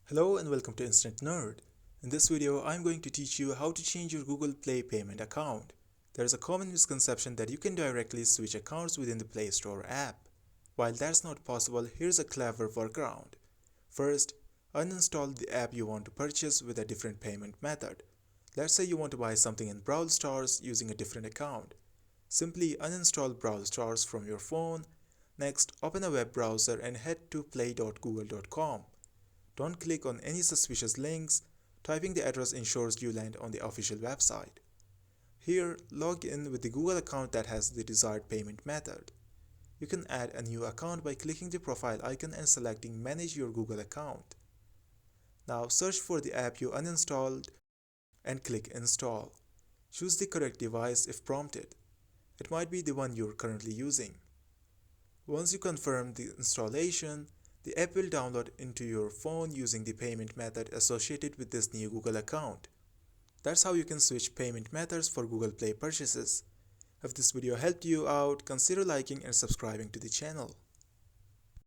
Hello and welcome to Instant Nerd. In this video, I'm going to teach you how to change your Google Play payment account. There is a common misconception that you can directly switch accounts within the Play Store app. While that's not possible, here's a clever workaround. First, uninstall the app you want to purchase with a different payment method. Let's say you want to buy something in Brawl Stars using a different account. Simply uninstall Brawl Stars from your phone. Next, open a web browser and head to play.google.com. Don't click on any suspicious links. Typing the address ensures you land on the official website. Here, log in with the Google account that has the desired payment method. You can add a new account by clicking the profile icon and selecting Manage your Google account. Now search for the app you uninstalled and click Install. Choose the correct device if prompted. It might be the one you're currently using. Once you confirm the installation, the app will download into your phone using the payment method associated with this new Google account. That's how you can switch payment methods for Google Play purchases. If this video helped you out, consider liking and subscribing to the channel.